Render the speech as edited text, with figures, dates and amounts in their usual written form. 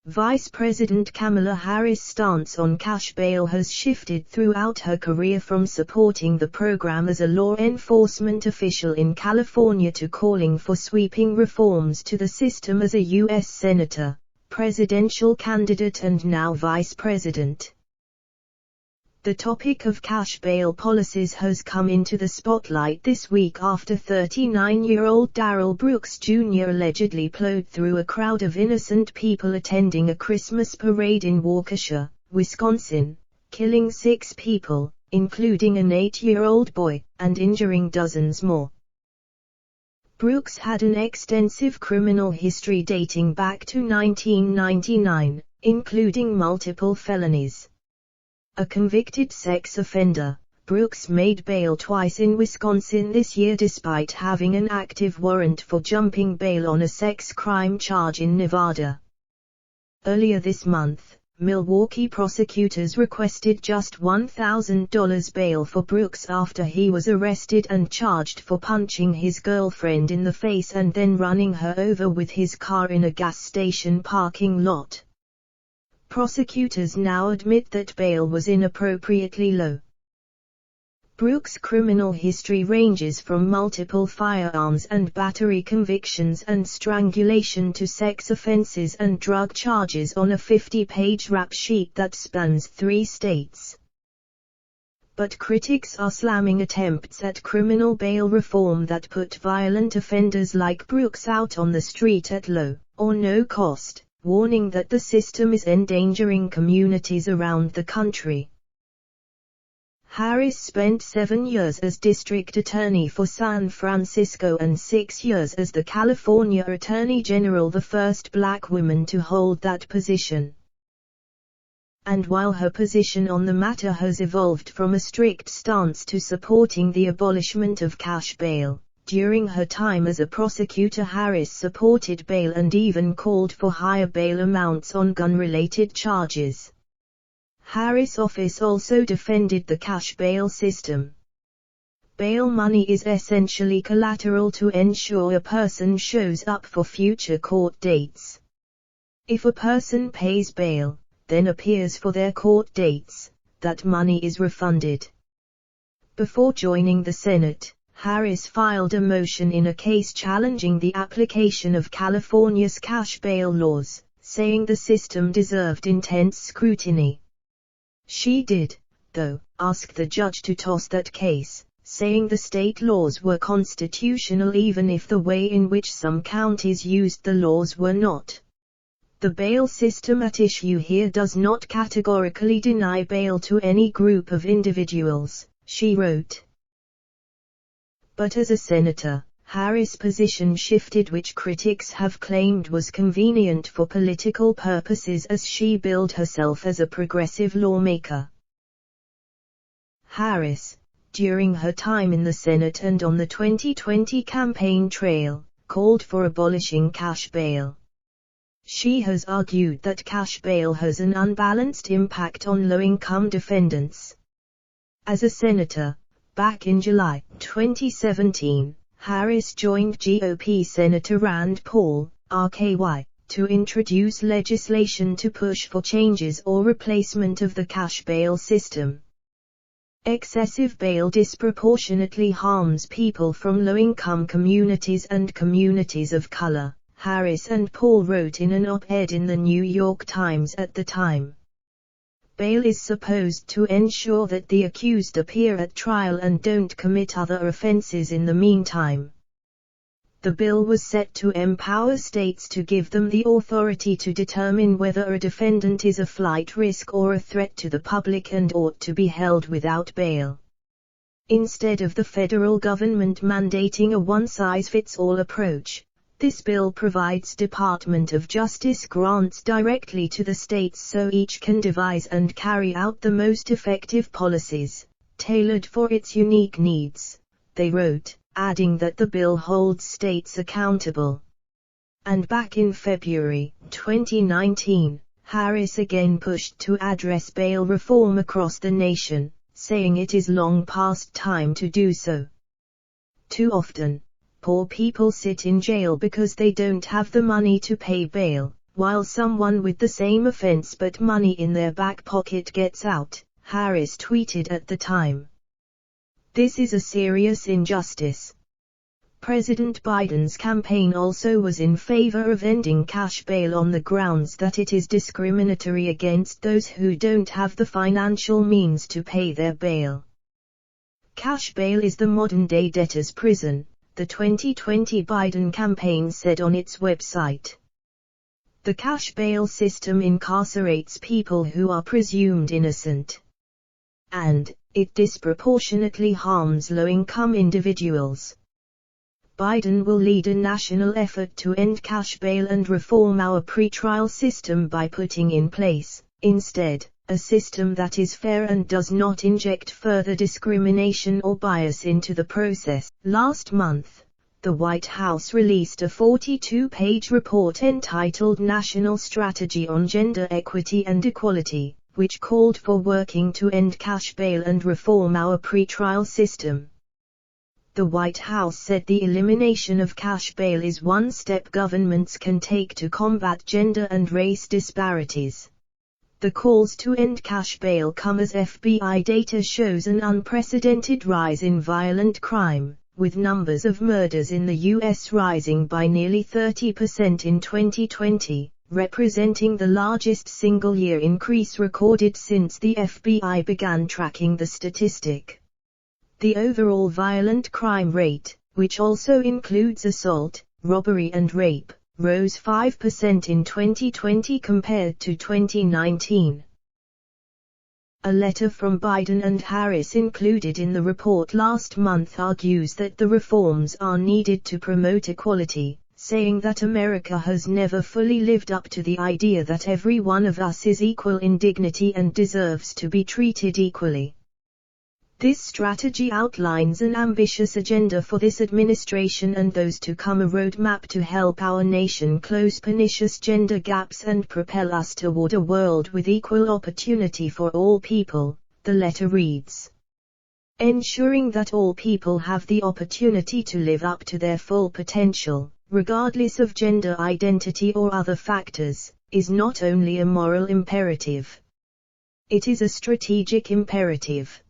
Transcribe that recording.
Vice President Kamala Harris' stance on cash bail has shifted throughout her career, from supporting the program as a law enforcement official in California to calling for sweeping reforms to the system as a U.S. Senator, presidential candidate and now Vice President. The topic of cash bail policies has come into the spotlight this week after 39-year-old Darrell Brooks Jr. allegedly plowed through a crowd of innocent people attending a Christmas parade in Waukesha, Wisconsin, killing 6 people, including an 8-year-old boy, and injuring dozens more. Brooks had an extensive criminal history dating back to 1999, including multiple felonies. A convicted sex offender, Brooks made bail twice in Wisconsin this year despite having an active warrant for jumping bail on a sex crime charge in Nevada. Earlier this month, Milwaukee prosecutors requested just $1,000 bail for Brooks after he was arrested and charged for punching his girlfriend in the face and then running her over with his car in a gas station parking lot. Prosecutors now admit that bail was inappropriately low. Brooks' criminal history ranges from multiple firearms and battery convictions and strangulation to sex offenses and drug charges on a 50-page rap sheet that spans 3 states. But critics are slamming attempts at criminal bail reform that put violent offenders like Brooks out on the street at low or no cost, warning that the system is endangering communities around the country. Harris spent 7 years as district attorney for San Francisco and 6 years as the California Attorney General, the first black woman to hold that position. And while her position on the matter has evolved from a strict stance to supporting the abolishment of cash bail, during her time as a prosecutor Harris supported bail and even called for higher bail amounts on gun-related charges. Harris' office also defended the cash bail system. Bail money is essentially collateral to ensure a person shows up for future court dates. If a person pays bail, then appears for their court dates, that money is refunded. Before joining the Senate, Harris filed a motion in a case challenging the application of California's cash bail laws, saying the system deserved intense scrutiny. She did, though, ask the judge to toss that case, saying the state laws were constitutional even if the way in which some counties used the laws were not. The bail system at issue here does not categorically deny bail to any group of individuals, she wrote. But as a senator, Harris' position shifted, which critics have claimed was convenient for political purposes as she billed herself as a progressive lawmaker. Harris, during her time in the Senate and on the 2020 campaign trail, called for abolishing cash bail. She has argued that cash bail has an unbalanced impact on low-income defendants. As a senator, back in July 2017, Harris joined GOP Senator Rand Paul, RKY, to introduce legislation to push for changes or replacement of the cash bail system. Excessive bail disproportionately harms people from low-income communities and communities of color, Harris and Paul wrote in an op-ed in the New York Times at the time. Bail is supposed to ensure that the accused appear at trial and don't commit other offenses in the meantime. The bill was set to empower states to give them the authority to determine whether a defendant is a flight risk or a threat to the public and ought to be held without bail. Instead of the federal government mandating a one-size-fits-all approach, this bill provides Department of Justice grants directly to the states so each can devise and carry out the most effective policies, tailored for its unique needs, they wrote, adding that the bill holds states accountable. And back in February 2019, Harris again pushed to address bail reform across the nation, saying it is long past time to do so. Too often, poor people sit in jail because they don't have the money to pay bail, while someone with the same offense but money in their back pocket gets out, Harris tweeted at the time. This is a serious injustice. President Biden's campaign also was in favor of ending cash bail on the grounds that it is discriminatory against those who don't have the financial means to pay their bail. Cash bail is the modern-day debtor's prison, the 2020 Biden campaign said on its website. The cash bail system incarcerates people who are presumed innocent. And it disproportionately harms low-income individuals. Biden will lead a national effort to end cash bail and reform our pretrial system by putting in place, instead, a system that is fair and does not inject further discrimination or bias into the process. Last month, the White House released a 42-page report entitled National Strategy on Gender Equity and Equality, which called for working to end cash bail and reform our pretrial system. The White House said the elimination of cash bail is one step governments can take to combat gender and race disparities. The calls to end cash bail come as FBI data shows an unprecedented rise in violent crime, with numbers of murders in the U.S. rising by nearly 30% in 2020, representing the largest single-year increase recorded since the FBI began tracking the statistic. The overall violent crime rate, which also includes assault, robbery and rape, rose 5% in 2020 compared to 2019. A letter from Biden and Harris included in the report last month argues that the reforms are needed to promote equality, saying that America has never fully lived up to the idea that every one of us is equal in dignity and deserves to be treated equally. This strategy outlines an ambitious agenda for this administration and those to come, a roadmap to help our nation close pernicious gender gaps and propel us toward a world with equal opportunity for all people, the letter reads. Ensuring that all people have the opportunity to live up to their full potential, regardless of gender identity or other factors, is not only a moral imperative. It is a strategic imperative.